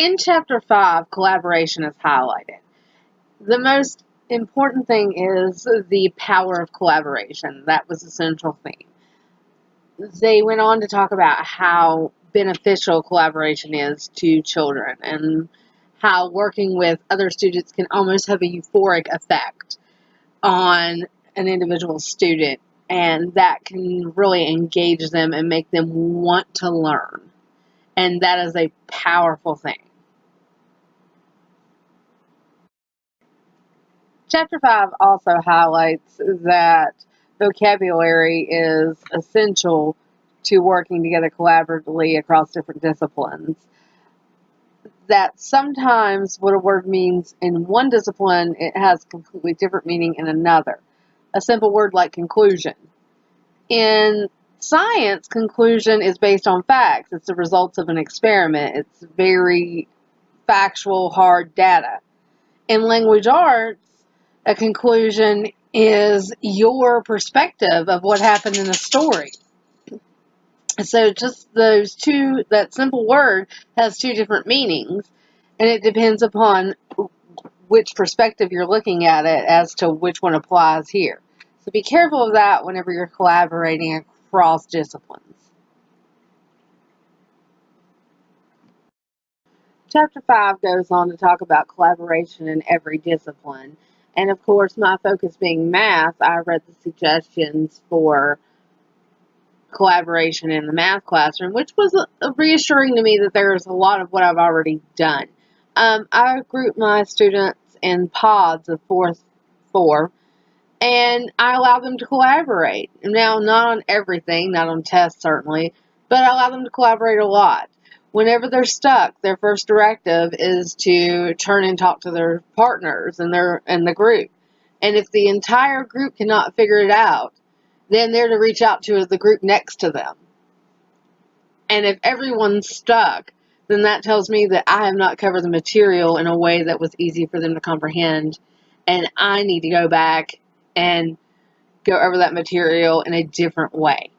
In Chapter 5, collaboration is highlighted. The most important thing is the power of collaboration. That was the central theme. They went on to talk about how beneficial collaboration is to children and how working with other students can almost have a euphoric effect on an individual student, and that can really engage them and make them want to learn. And that is a powerful thing. Chapter 5 also highlights that vocabulary is essential to working together collaboratively across different disciplines. That sometimes what a word means in one discipline, it has completely different meaning in another. A simple word like conclusion. In science, conclusion is based on facts. It's the results of an experiment. It's very factual, hard data. In language arts, a conclusion is your perspective of what happened in a story. So just those two, that simple word has two different meanings, and it depends upon which perspective you're looking at it as to which one applies here. So be careful of that whenever you're collaborating across disciplines. Chapter 5 goes on to talk about collaboration in every discipline. And of course, my focus being math, I read the suggestions for collaboration in the math classroom, which was reassuring to me that there's a lot of what I've already done. I group my students in pods of 4, and I allow them to collaborate. Now, not on everything, not on tests certainly, but I allow them to collaborate a lot. Whenever they're stuck, their first directive is to turn and talk to their partners in the group. And if the entire group cannot figure it out, then they're to reach out to the group next to them. And if everyone's stuck, then that tells me that I have not covered the material in a way that was easy for them to comprehend. And I need to go back and go over that material in a different way.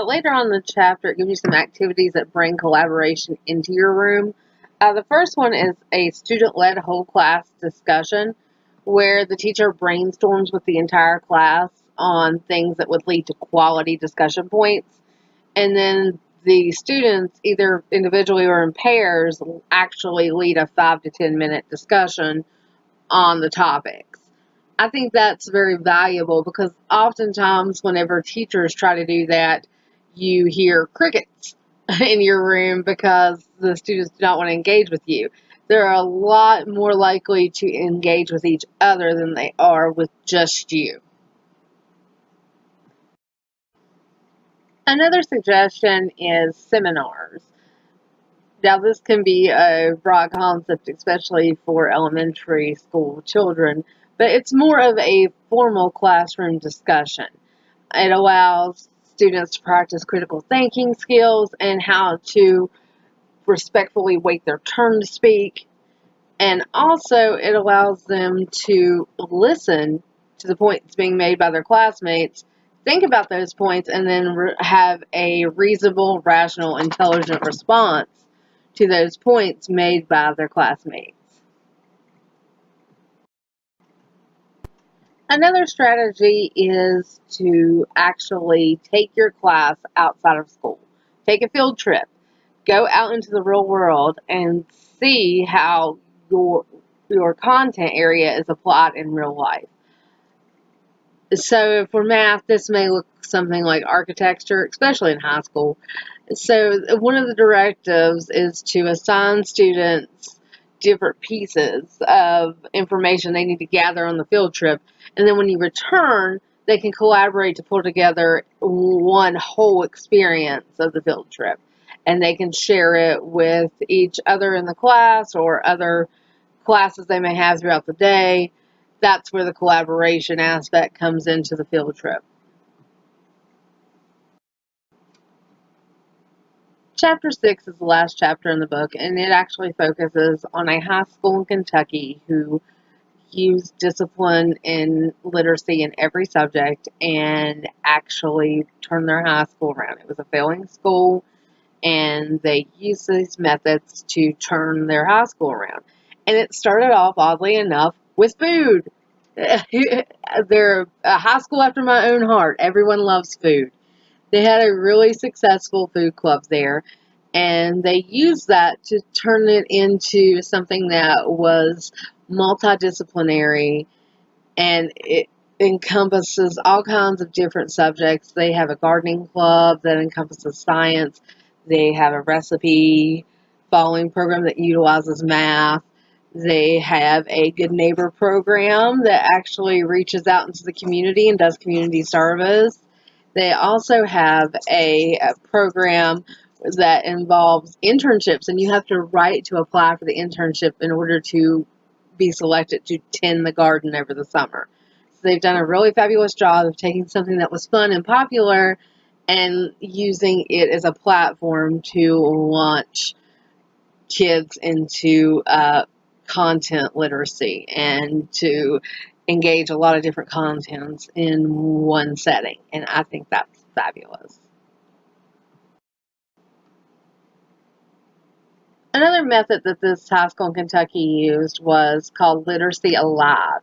Later on in the chapter, it gives you some activities that bring collaboration into your room. The first one is a student-led whole class discussion where the teacher brainstorms with the entire class on things that would lead to quality discussion points. And then the students, either individually or in pairs, actually lead a 5 to 10 minute discussion on the topics. I think that's very valuable because oftentimes whenever teachers try to do that, you hear crickets in your room because the students do not want to engage with you. They're a lot more likely to engage with each other than they are with just you. Another suggestion is seminars. Now, this can be a broad concept, especially for elementary school children, but it's more of a formal classroom discussion. It allows students to practice critical thinking skills and how to respectfully wait their turn to speak. And also, it allows them to listen to the points being made by their classmates, think about those points, and then have a reasonable, rational, intelligent response to those points made by their classmates. Another strategy is to actually take your class outside of school. Take a field trip. Go out into the real world and see how your content area is applied in real life. So for math, this may look something like architecture, especially in high school. So one of the directives is to assign students different pieces of information they need to gather on the field trip. And then when you return, they can collaborate to pull together one whole experience of the field trip. And they can share it with each other in the class or other classes they may have throughout the day. That's where the collaboration aspect comes into the field trip. Chapter 6 is the last chapter in the book, and it actually focuses on a high school in Kentucky who used discipline and literacy in every subject and actually turned their high school around. It was a failing school, and they use these methods to turn their high school around. And it started off, oddly enough, with food. They're a high school after my own heart. Everyone loves food. They had a really successful food club there, and they used that to turn it into something that was multidisciplinary, and it encompasses all kinds of different subjects. They have a gardening club that encompasses science. They have a recipe following program that utilizes math. They have a good neighbor program that actually reaches out into the community and does community service. They also have a program that involves internships, and you have to write to apply for the internship in order to be selected to tend the garden over the summer. So they've done a really fabulous job of taking something that was fun and popular and using it as a platform to launch kids into content literacy and to engage a lot of different contents in one setting. And I think that's fabulous. Another method that this high school in Kentucky used was called Literacy Alive.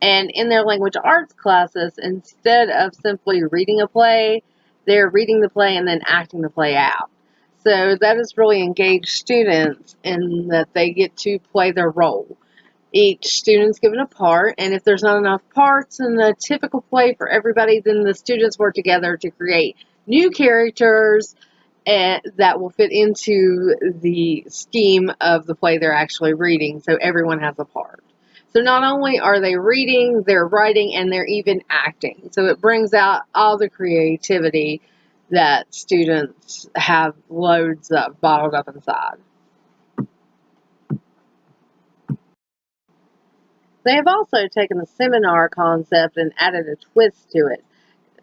And in their language arts classes, instead of simply reading a play, they're reading the play and then acting the play out. So that has really engaged students in that they get to play their role. Each student's given a part, and if there's not enough parts in the typical play for everybody, then the students work together to create new characters that will fit into the scheme of the play they're actually reading, so everyone has a part. So not only are they reading, they're writing, and they're even acting. So it brings out all the creativity that students have loads of bottled up inside. They have also taken the seminar concept and added a twist to it.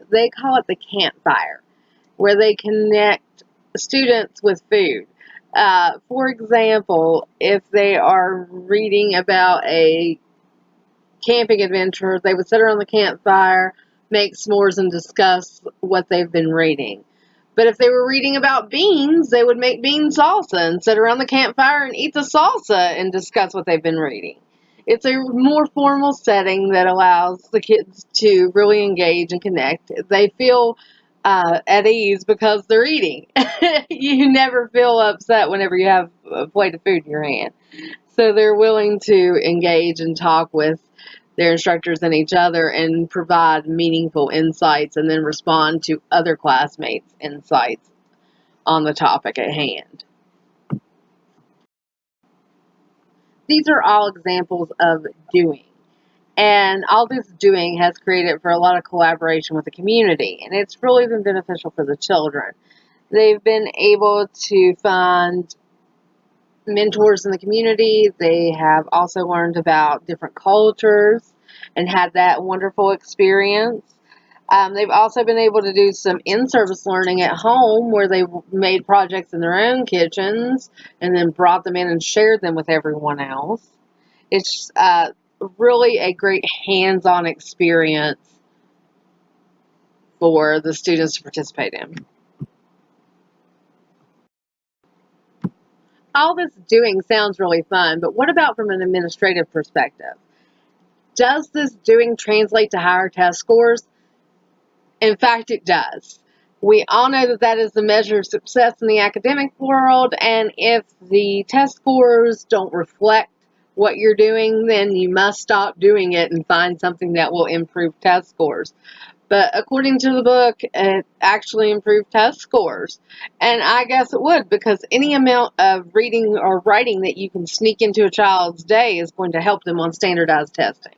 They call it the campfire, where they connect students with food. For example, if they are reading about a camping adventure, they would sit around the campfire, make s'mores, and discuss what they've been reading. But if they were reading about beans, they would make bean salsa and sit around the campfire and eat the salsa and discuss what they've been reading. It's a more formal setting that allows the kids to really engage and connect. They feel at ease because they're eating. You never feel upset whenever you have a plate of food in your hand. So they're willing to engage and talk with their instructors and each other and provide meaningful insights and then respond to other classmates' insights on the topic at hand. These are all examples of doing. And all this doing has created for a lot of collaboration with the community, and it's really been beneficial for the children. They've been able to find mentors in the community. They have also learned about different cultures and had that wonderful experience. They've also been able to do some in-service learning at home where they made projects in their own kitchens and then brought them in and shared them with everyone else. It's really a great hands-on experience for the students to participate in. All this doing sounds really fun, but what about from an administrative perspective? Does this doing translate to higher test scores? In fact, it does. We all know that that is the measure of success in the academic world, and if the test scores don't reflect what you're doing, then you must stop doing it and find something that will improve test scores. But according to the book, it actually improved test scores. And I guess it would, because any amount of reading or writing that you can sneak into a child's day is going to help them on standardized testing.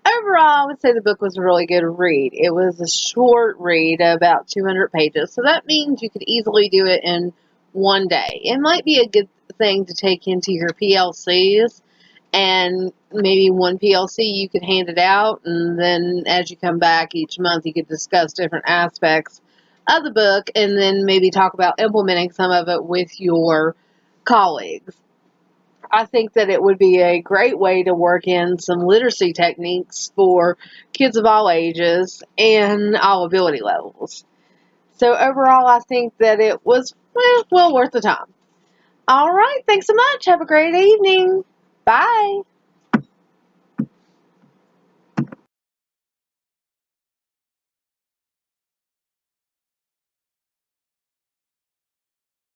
Overall, I would say the book was a really good read. It was a short read, about 200 pages, so that means you could easily do it in one day. It might be a good thing to take into your PLCs, and maybe one PLC you could hand it out, and then as you come back each month, you could discuss different aspects of the book, and then maybe talk about implementing some of it with your colleagues. I think that it would be a great way to work in some literacy techniques for kids of all ages and all ability levels. So overall, I think that it was well worth the time. All right. Thanks so much. Have a great evening. Bye.